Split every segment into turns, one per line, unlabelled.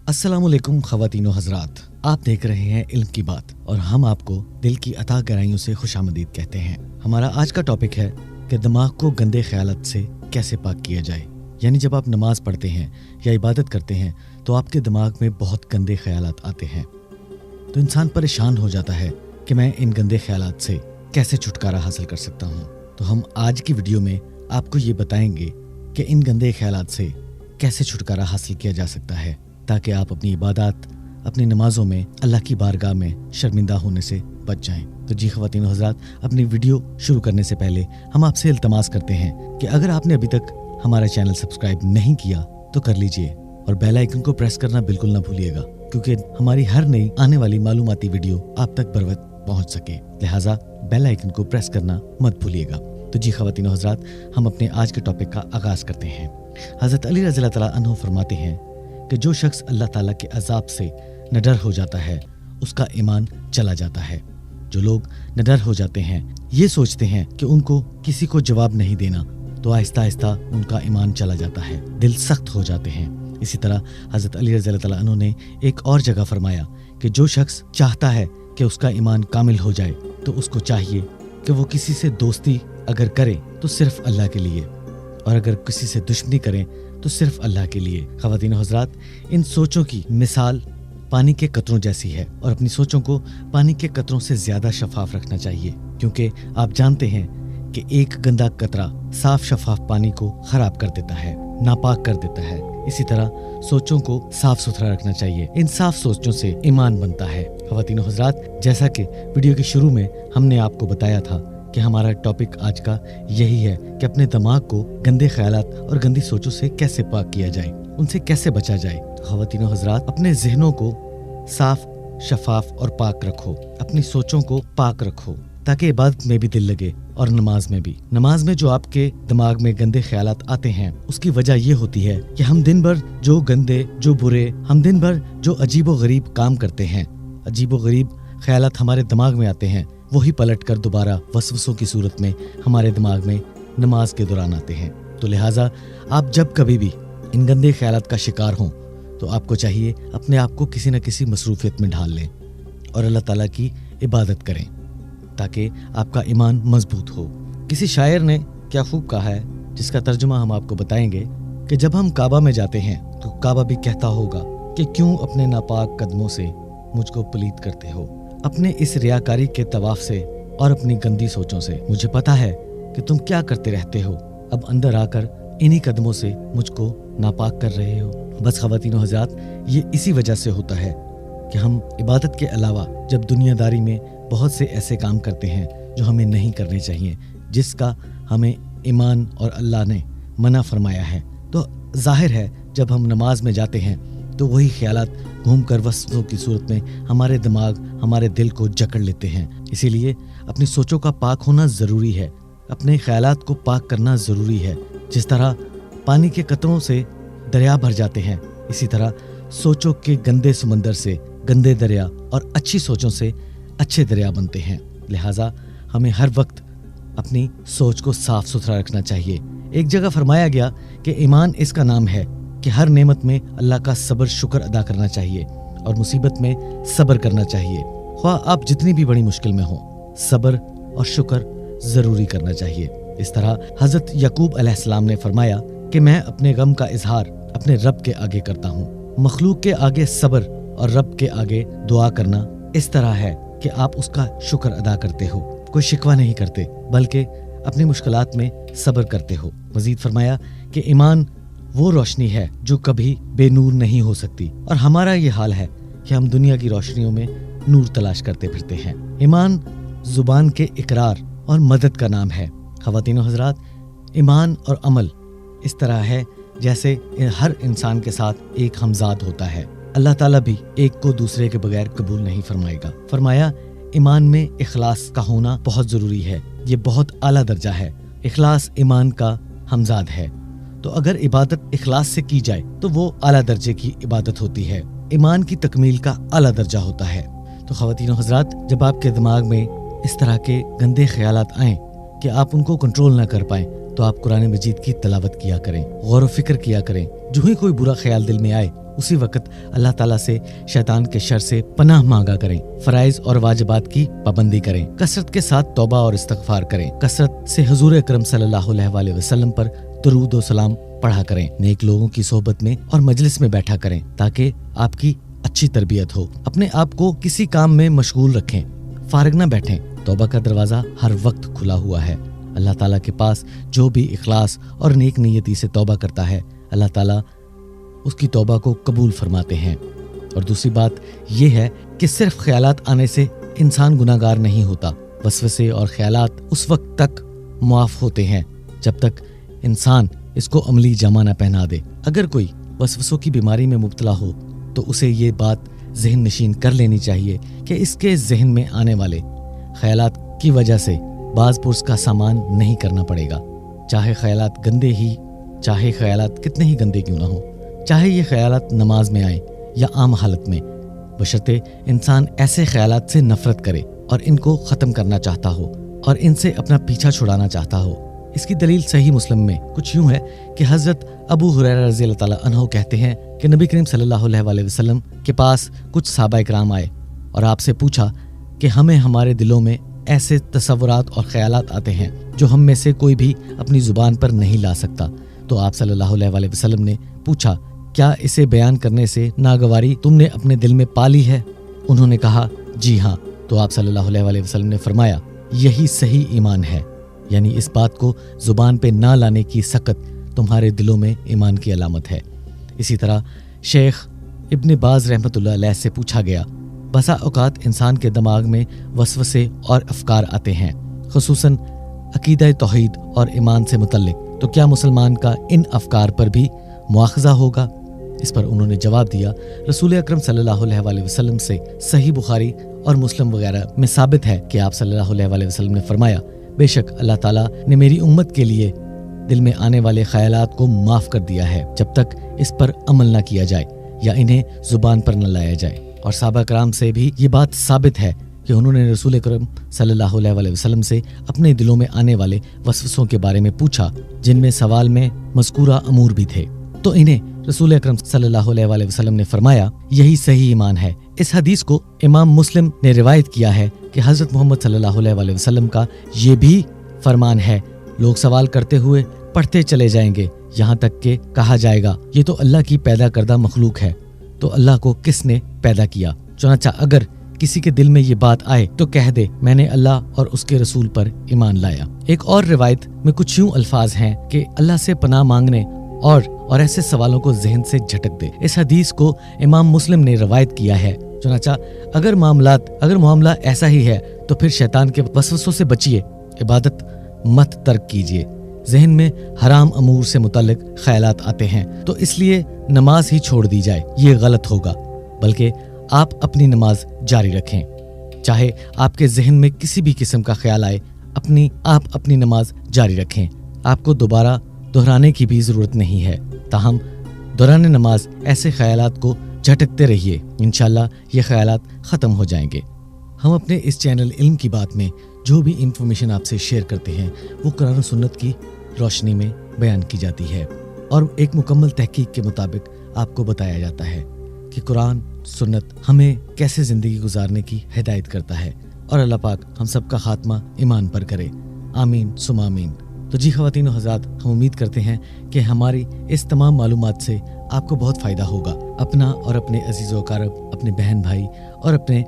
अस्सलाम वालेकुम ख़वातीन व हज़रात, आप देख रहे हैं इल्म की बात और हम आपको दिल की अता गहराइयों से खुशामदीद कहते हैं। हमारा आज का टॉपिक है कि दिमाग को गंदे ख्यालात से कैसे पाक किया जाए। यानी जब आप नमाज पढ़ते हैं या इबादत करते हैं तो आपके दिमाग में बहुत गंदे ख्यालात आते हैं, तो इंसान परेशान हो जाता है कि मैं इन गंदे ख्यालात से कैसे छुटकारा हासिल कर सकता हूँ। तो हम आज की वीडियो में आपको ये बताएंगे कि इन गंदे ख्यालात से कैसे छुटकारा हासिल किया जा सकता है, ताकि आप अपनी इबादत, अपनी नमाजों में अल्लाह की बारगाह में शर्मिंदा होने से बच जाएं। तो जी ख़वातीन व हज़रात, अपनी वीडियो शुरू करने से पहले हम आपसे इल्तमास करते हैं कि अगर आपने अभी तक हमारा चैनल सब्सक्राइब नहीं किया तो कर लीजिए और बेल आइकन को प्रेस करना बिल्कुल ना भूलिएगा, क्योंकि हमारी हर नई आने वाली मालूमाती वीडियो आप तक बर वक्त पहुँच सके। लिहाजा बेल आइकन को प्रेस करना मत भूलिएगा। तो जी ख़वातीन व हज़रात, हम अपने आज के टॉपिक का आगाज़ करते हैं। हज़रत अली रज़ी अल्लाह तआला अन्हु फरमाते हैं कि जो शख्स अल्लाह ताला के अजाब से निडर हो जाता है उसका ईमान चला जाता है। जो लोग निडर हो जाते हैं, ये सोचते हैं कि उनको किसी को जवाब नहीं देना, तो आहिस्ता आहिस्ता उनका ईमान चला जाता है, दिल सख्त हो जाते हैं। इसी तरह हज़रत अली रज़ी अल्लाह तआला अन्हु ने एक और जगह फरमाया कि जो शख्स चाहता है कि उसका ईमान कामिल हो जाए तो उसको चाहिए कि वो किसी से दोस्ती अगर करे तो सिर्फ अल्लाह के लिए, और अगर किसी से दुश्मनी करें तो सिर्फ अल्लाह के लिए। ख़वातीन व हज़रात, इन सोचों की मिसाल पानी के कतरों जैसी है और अपनी सोचों को पानी के कतरों से ज्यादा शफाफ रखना चाहिए, क्योंकि आप जानते हैं कि एक गंदा कतरा साफ शफाफ पानी को खराब कर देता है, नापाक कर देता है। इसी तरह सोचों को साफ सुथरा रखना चाहिए। इन साफ सोचों से ईमान बनता है। ख़वातीन व हज़रात, जैसा कि वीडियो के शुरू में हमने आपको बताया था कि हमारा टॉपिक आज का यही है कि अपने दिमाग को गंदे ख्यालात और गंदी सोचों से कैसे पाक किया जाए, उनसे कैसे बचा जाए। तो ख़वातीन व हज़रात, अपने ज़हनों को साफ, शफाफ और पाक रखो, अपनी सोचों को पाक रखो, ताकि इबादत में भी दिल लगे और नमाज में भी। नमाज में जो आपके दिमाग में गंदे ख्यालात आते हैं, उसकी वजह ये होती है कि हम दिन भर जो गंदे, जो बुरे, हम दिन भर जो अजीब व गरीब काम करते हैं, अजीब व गरीब ख्यालात हमारे दिमाग में आते हैं, वही पलट कर दोबारा वसवसों की सूरत में हमारे दिमाग में नमाज के दौरान आते हैं। तो लिहाजा आप जब कभी भी इन गंदे ख्यालात का शिकार हों तो आपको चाहिए अपने आप को किसी न किसी मसरूफियत में ढाल लें और अल्लाह ताला की इबादत करें, ताकि आपका ईमान मजबूत हो। किसी शायर ने क्या खूब कहा है, जिसका तर्जुमा हम आपको बताएंगे कि जब हम काबा में जाते हैं तो काबा भी कहता होगा कि क्यों अपने नापाक कदमों से मुझको पलीत करते हो, अपने इस रियाकारी के तवाफ से और अपनी गंदी सोचों से। मुझे पता है कि तुम क्या करते रहते हो, अब अंदर आकर इन्हीं कदमों से मुझको नापाक कर रहे हो। बस ख़वातीन व हज़रात, ये इसी वजह से होता है कि हम इबादत के अलावा जब दुनियादारी में बहुत से ऐसे काम करते हैं जो हमें नहीं करने चाहिए, जिसका हमें ईमान और अल्लाह ने मना फरमाया है, तो जाहिर है जब हम नमाज में जाते हैं तो वही ख्यालात घूमकर वसवसों की सूरत में हमारे दिमाग, हमारे दिल को जकड़ लेते हैं। इसीलिए अपनी सोचों का पाक होना ज़रूरी है, अपने ख्यालात को पाक करना ज़रूरी है। जिस तरह पानी के कतरों से दरिया भर जाते हैं, इसी तरह सोचों के गंदे समंदर से गंदे दरिया और अच्छी सोचों से अच्छे दरिया बनते हैं। लिहाजा हमें हर वक्त अपनी सोच को साफ सुथरा रखना चाहिए। एक जगह फरमाया गया कि ईमान इसका नाम है कि हर नेमत में अल्लाह का सब्र शुक्र अदा करना चाहिए और मुसीबत में सब्र करना चाहिए। ख्वाह आप जितनी भी बड़ी मुश्किल में हो, सब्र और शुक्र ज़रूरी करना चाहिए। इस तरह हज़रत याकूब अलैहिस्सलाम ने फरमाया कि मैं अपने गम का इजहार अपने रब के आगे करता हूँ। मखलूक के आगे सब्र और रब के आगे दुआ करना इस तरह है कि आप उसका शुक्र अदा करते हो, कोई शिकवा नहीं करते, बल्कि अपनी मुश्किलात में सब्र करते हो। मजीद फरमाया कि ईमान वो रोशनी है जो कभी बेनूर नहीं हो सकती, और हमारा ये हाल है कि हम दुनिया की रोशनियों में नूर तलाश करते फिरते हैं। ईमान जुबान के इकरार और मदद का नाम है। ख़वातीन व हज़रात, ईमान और अमल इस तरह है जैसे हर इंसान के साथ एक हमजाद होता है। अल्लाह ताला भी एक को दूसरे के बगैर कबूल नहीं फरमाएगा। फरमाया ईमान में इखलास का होना बहुत ज़रूरी है, ये बहुत आला दर्जा है। इखलास ईमान का हमजाद है, तो अगर इबादत इखलास से की जाए तो वो आला दर्जे की इबादत होती है, ईमान की तकमील का आला दर्जा होता है। तो ख़वातीन व हज़रात, जब आपके दिमाग में इस तरह के गंदे ख्यालात आएँ कि आप उनको कंट्रोल ना कर पाएं, तो आप कुरान मजीद की तलावत किया करें, गौर व फिक्र किया करें। जो ही कोई बुरा ख्याल दिल में आए اسی وقت اللہ تعالیٰ سے شیطان کے شر سے پناہ مانگا کریں، فرائض اور واجبات کی پابندی کریں، کثرت کے ساتھ توبہ اور استغفار کریں، کثرت سے حضور اکرم صلی اللہ علیہ وآلہ وسلم پر درود و سلام پڑھا کریں، نیک لوگوں کی صحبت میں اور مجلس میں بیٹھا کریں تاکہ آپ کی اچھی تربیت ہو، اپنے آپ کو کسی کام میں مشغول رکھیں، فارغ نہ بیٹھیں، توبہ کا دروازہ ہر وقت کھلا ہوا ہے، اللہ تعالیٰ کے پاس جو بھی اخلاص اور نیک نیتی سے توبہ کرتا ہے اللہ تعالیٰ اس کی توبہ کو قبول فرماتے ہیں۔ اور دوسری بات یہ ہے کہ صرف خیالات آنے سے انسان گناہگار نہیں ہوتا، وسوسے اور خیالات اس وقت تک معاف ہوتے ہیں جب تک انسان اس کو عملی جامہ نہ پہنا دے۔ اگر کوئی وسوسوں کی بیماری میں مبتلا ہو تو اسے یہ بات ذہن نشین کر لینی چاہیے کہ اس کے ذہن میں آنے والے خیالات کی وجہ سے باز پرس کا سامان نہیں کرنا پڑے گا، چاہے خیالات گندے ہی، چاہے خیالات کتنے ہی گندے کیوں نہ ہوں، چاہے یہ خیالات نماز میں آئیں یا عام حالت میں، بشرطے انسان ایسے خیالات سے نفرت کرے اور ان کو ختم کرنا چاہتا ہو اور ان سے اپنا پیچھا چھڑانا چاہتا ہو۔ اس کی دلیل صحیح مسلم میں کچھ یوں ہے کہ حضرت ابو ہریرہ رضی اللہ تعالیٰ عنہ کہتے ہیں کہ نبی کریم صلی اللہ علیہ وآلہ وسلم کے پاس کچھ صحابہ کرام آئے اور آپ سے پوچھا کہ ہمیں ہمارے دلوں میں ایسے تصورات اور خیالات آتے ہیں جو ہم میں سے کوئی بھی اپنی زبان پر نہیں لا سکتا، تو آپ صلی اللہ علیہ وآلہ وسلم نے پوچھا کیا اسے بیان کرنے سے ناگواری تم نے اپنے دل میں پالی ہے؟ انہوں نے کہا جی ہاں، تو آپ صلی اللہ علیہ وآلہ وسلم نے فرمایا یہی صحیح ایمان ہے، یعنی اس بات کو زبان پہ نہ لانے کی سخت تمہارے دلوں میں ایمان کی علامت ہے۔ اسی طرح شیخ ابن باز رحمۃ اللہ علیہ سے پوچھا گیا، بسا اوقات انسان کے دماغ میں وسوسے اور افکار آتے ہیں، خصوصاً عقیدہ توحید اور ایمان سے متعلق، تو کیا مسلمان کا ان افکار پر بھی مواخذہ ہوگا؟ اس پر انہوں نے جواب دیا، رسول اکرم صلی اللہ علیہ وآلہ وسلم سے صحیح بخاری اور مسلم وغیرہ میں ثابت ہے کہ آپ صلی اللہ علیہ وآلہ وسلم نے فرمایا بے شک اللہ تعالیٰ نے میری امت کے لیے دل میں آنے والے خیالات کو معاف کر دیا ہے جب تک اس پر عمل نہ کیا جائے یا انہیں زبان پر نہ لایا جائے۔ اور صحابہ کرام سے بھی یہ بات ثابت ہے کہ انہوں نے رسول اکرم صلی اللہ علیہ وآلہ وسلم سے اپنے دلوں میں آنے والے وسوسوں کے بارے میں پوچھا، جن میں سوال میں مذکورہ امور بھی تھے، تو انہیں رسول اکرم صلی اللہ علیہ وآلہ وسلم نے فرمایا یہی صحیح ایمان ہے۔ اس حدیث کو امام مسلم نے روایت کیا ہے کہ حضرت محمد صلی اللہ علیہ وآلہ وسلم کا یہ بھی فرمان ہے، لوگ سوال کرتے ہوئے پڑھتے چلے جائیں گے یہاں تک کہ کہا جائے گا یہ تو اللہ کی پیدا کردہ مخلوق ہے، تو اللہ کو کس نے پیدا کیا؟ چنانچہ اگر کسی کے دل میں یہ بات آئے تو کہہ دے میں نے اللہ اور اس کے رسول پر ایمان لایا۔ ایک اور روایت میں کچھ یوں الفاظ ہیں کہ اللہ سے پناہ مانگنے اور ایسے سوالوں کو ذہن سے جھٹک دے۔ اس حدیث کو امام مسلم نے روایت کیا ہے۔ چنانچہ اگر معاملہ ایسا ہی ہے تو پھر شیطان کے وسوسوں سے بچیے، عبادت مت ترک کیجیے۔ ذہن میں حرام امور سے متعلق خیالات آتے ہیں تو اس لیے نماز ہی چھوڑ دی جائے، یہ غلط ہوگا، بلکہ آپ اپنی نماز جاری رکھیں، چاہے آپ کے ذہن میں کسی بھی قسم کا خیال آئے، آپ اپنی نماز جاری رکھیں، آپ کو دوبارہ دہرانے کی بھی ضرورت نہیں ہے، تاہم دوران نماز ایسے خیالات کو جھٹکتے رہیے، انشاءاللہ یہ خیالات ختم ہو جائیں گے۔ ہم اپنے اس چینل علم کی بات میں جو بھی انفارمیشن آپ سے شیئر کرتے ہیں وہ قرآن و سنت کی روشنی میں بیان کی جاتی ہے اور ایک مکمل تحقیق کے مطابق آپ کو بتایا جاتا ہے کہ قرآن سنت ہمیں کیسے زندگی گزارنے کی ہدایت کرتا ہے، اور اللہ پاک ہم سب کا خاتمہ ایمان پر کرے، آمین ثم آمین۔ تو جی خواتین و حضرات، ہم امید کرتے ہیں کہ ہماری اس تمام معلومات سے آپ کو بہت فائدہ ہوگا۔ اپنا اور اپنے عزیز و اقارب، اپنے بہن بھائی اور اپنے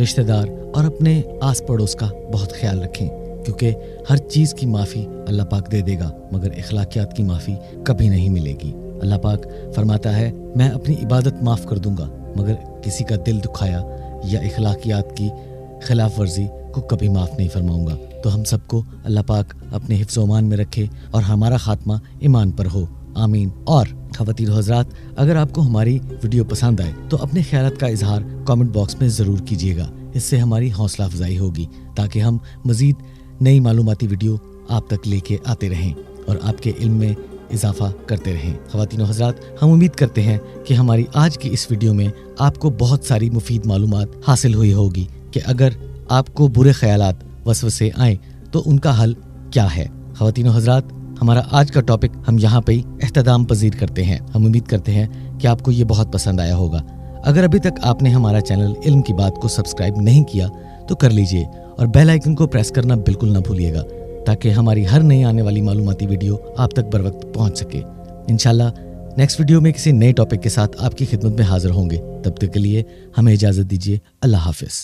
رشتہ دار اور اپنے آس پڑوس کا بہت خیال رکھیں، کیونکہ ہر چیز کی معافی اللہ پاک دے دے گا، مگر اخلاقیات کی معافی کبھی نہیں ملے گی۔ اللہ پاک فرماتا ہے میں اپنی عبادت معاف کر دوں گا، مگر کسی کا دل دکھایا یا اخلاقیات کی خلاف ورزی کو کبھی معاف نہیں فرماؤں گا۔ تو ہم سب کو اللہ پاک اپنے حفظ و امان میں رکھے اور ہمارا خاتمہ ایمان پر ہو، آمین۔ اور خواتین و حضرات، اگر آپ کو ہماری ویڈیو پسند آئے تو اپنے خیالات کا اظہار کامنٹ باکس میں ضرور کیجیے گا، اس سے ہماری حوصلہ افزائی ہوگی تاکہ ہم مزید نئی معلوماتی ویڈیو آپ تک لے کے آتے رہیں اور آپ کے علم میں اضافہ کرتے رہیں۔ خواتین و حضرات، ہم امید کرتے ہیں کہ ہماری آج کی اس ویڈیو میں آپ کو بہت ساری مفید معلومات حاصل ہوئی ہوگی کہ اگر آپ کو برے خیالات وسوسے آئیں تو ان کا حل کیا ہے۔ خواتین و حضرات، हमारा आज का टॉपिक हम यहाँ पे ही एहतदाम पजीर करते हैं। हम उम्मीद करते हैं कि आपको ये बहुत पसंद आया होगा। अगर अभी तक आपने हमारा चैनल इल्म की बात को सब्सक्राइब नहीं किया तो कर लीजिए और बेल आइकन को प्रेस करना बिल्कुल ना भूलिएगा, ताकि हमारी हर नई आने वाली मालूमाती वीडियो आप तक बर वक्त पहुँच सके। इंशाल्लाह नेक्स्ट वीडियो में किसी नए टॉपिक के साथ आपकी खिदमत में हाजिर होंगे। तब तक के लिए हमें इजाज़त दीजिए। अल्लाह हाफिज़।